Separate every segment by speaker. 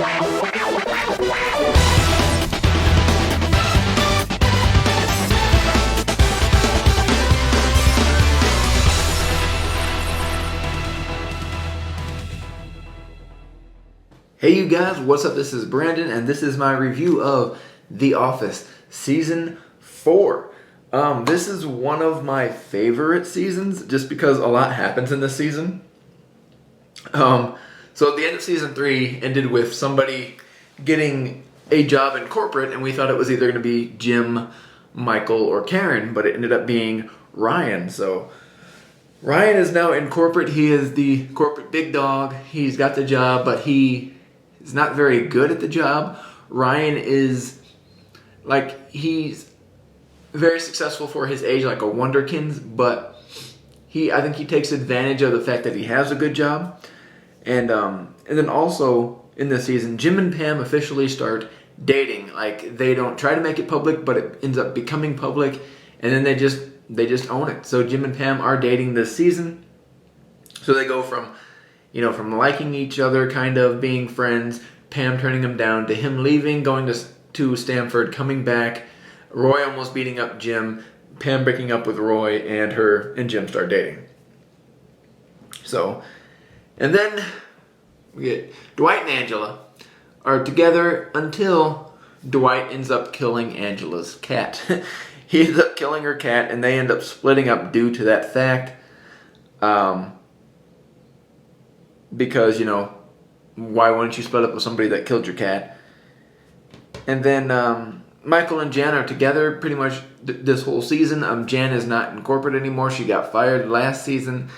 Speaker 1: Hey you guys, what's up? This is Brandon and this is my review of The Office Season 4. This is one of my favorite seasons just because a lot happens in this season. So at the end of Season 3 ended with somebody getting a job in corporate, and we thought it was either going to be Jim, Michael, or Karen, but it ended up being Ryan. So Ryan is now in corporate. He is the corporate big dog. He's got the job, but he's not very good at the job. Ryan is he's very successful for his age, like a wonderkins, but I think he takes advantage of the fact that he has a good job. And then also in this season, Jim and Pam officially start dating. Like, they don't try to make it public, but it ends up becoming public, and then they just own it. So Jim and Pam are dating this season. So they go from liking each other, kind of being friends, Pam turning him down, to him leaving, going to Stanford, coming back, Roy almost beating up Jim, Pam breaking up with Roy, and Jim start dating. So, and then we get Dwight and Angela are together until Dwight ends up killing Angela's cat. He ends up killing her cat, and they end up splitting up due to that fact. Because, why wouldn't you split up with somebody that killed your cat? And then Michael and Jan are together pretty much this whole season. Jan is not in corporate anymore. She got fired last season.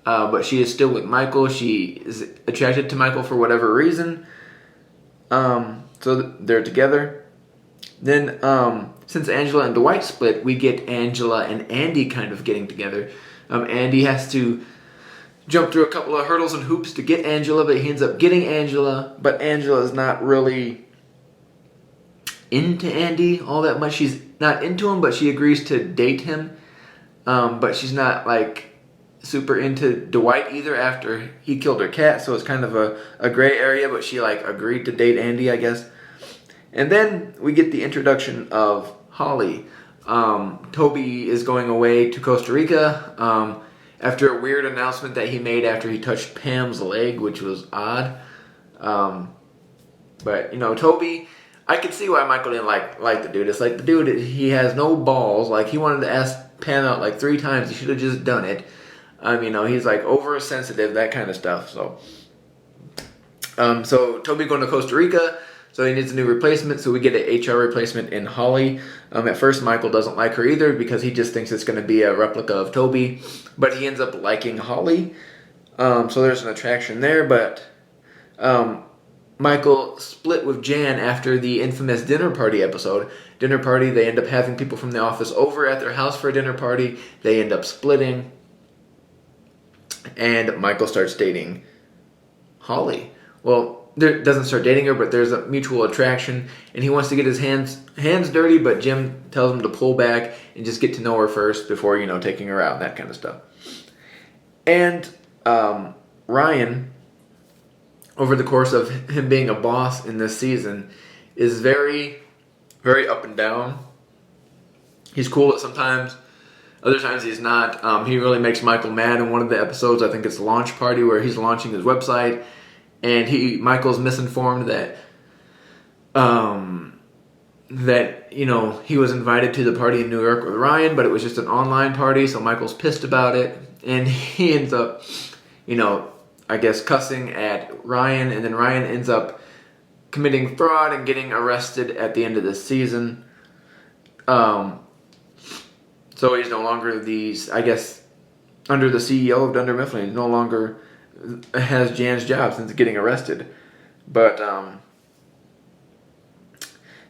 Speaker 1: But she is still with Michael. She is attracted to Michael for whatever reason. So they're together. Then, since Angela and Dwight split, we get Angela and Andy kind of getting together. Andy has to jump through a couple of hurdles and hoops to get Angela, but he ends up getting Angela. But Angela is not really into Andy all that much. She's not into him, but she agrees to date him. But she's not super into Dwight either after he killed her cat, so it's kind of a gray area, but she agreed to date Andy, I guess. And then we get the introduction of Holly. Toby is going away to Costa Rica after a weird announcement that he made after he touched Pam's leg, which was odd. But Toby, I could see why Michael didn't like the dude. It's like, the dude, he has no balls. He wanted to ask Pam out 3 times. He should have just done it. He's oversensitive, that kind of stuff. So Toby going to Costa Rica, so he needs a new replacement. So we get an HR replacement in Holly. At first, Michael doesn't like her either because he just thinks it's going to be a replica of Toby, but he ends up liking Holly. So there's an attraction there. But Michael split with Jan after the infamous dinner party episode. Dinner party, they end up having people from the office over at their house for a dinner party. They end up splitting. And Michael starts dating Holly. Well, doesn't start dating her, but there's a mutual attraction, and he wants to get his hands dirty, but Jim tells him to pull back and just get to know her first before, taking her out and that kind of stuff. And Ryan, over the course of him being a boss in this season, is very, very up and down. He's cool at sometimes. Other times he's not. He really makes Michael mad in one of the episodes. I think it's Launch Party, where he's launching his website, and Michael's misinformed that he was invited to the party in New York with Ryan, but it was just an online party. So Michael's pissed about it, and he ends up, I guess cussing at Ryan, and then Ryan ends up committing fraud and getting arrested at the end of this season. So he's no longer under the CEO of Dunder Mifflin. He no longer has Jan's job since getting arrested. But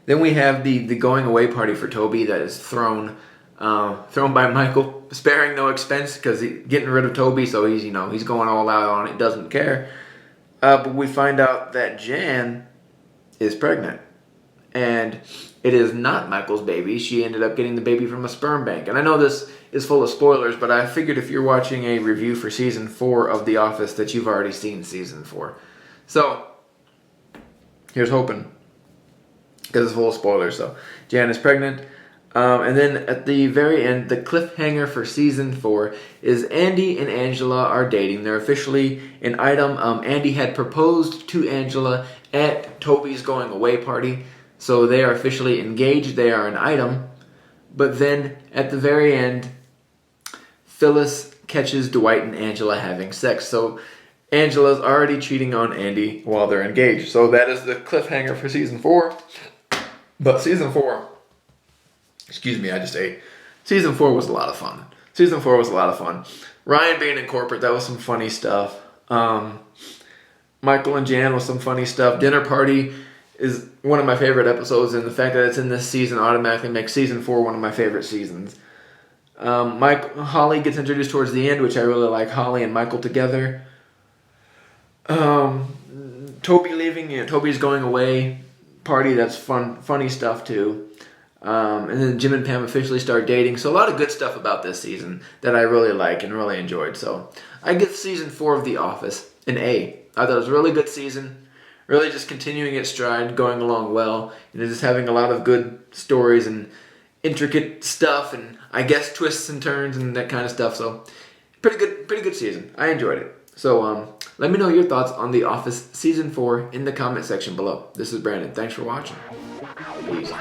Speaker 1: then we have the going away party for Toby that is thrown by Michael, sparing no expense because he's getting rid of Toby. So he's going all out on it, doesn't care. But we find out that Jan is pregnant, and it is not Michael's baby. She ended up getting the baby from a sperm bank. And I know this is full of spoilers, but I figured if you're watching a review for Season 4 of The Office that you've already seen Season 4. So, Here's hoping, because it's full of spoilers. So Jan is pregnant. And then at the very end, the cliffhanger for season 4 is Andy and Angela are dating. They're officially an item. Andy had proposed to Angela at Toby's going away party, so they are officially engaged. They are an item. But then at the very end, Phyllis catches Dwight and Angela having sex. So Angela's already cheating on Andy while they're engaged. So that is the cliffhanger for season 4. But season 4... Excuse me, I just ate. Season 4 was a lot of fun. Ryan being in corporate, that was some funny stuff. Michael and Jan was some funny stuff. Dinner Party is one of my favorite episodes, and the fact that it's in this season automatically makes season 4 one of my favorite seasons. Holly gets introduced towards the end, which I really like. Holly and Michael together. Toby leaving, Toby's going away party, that's funny stuff too. And then Jim and Pam officially start dating. So a lot of good stuff about this season that I really like and really enjoyed. So I give season 4 of The Office an A. I thought it was a really good season. Really just continuing its stride, going along well. And just having a lot of good stories and intricate stuff and I guess twists and turns and that kind of stuff. So pretty good season. I enjoyed it. So let me know your thoughts on The Office season 4 in the comment section below. This is Brandon. Thanks for watching. Peace.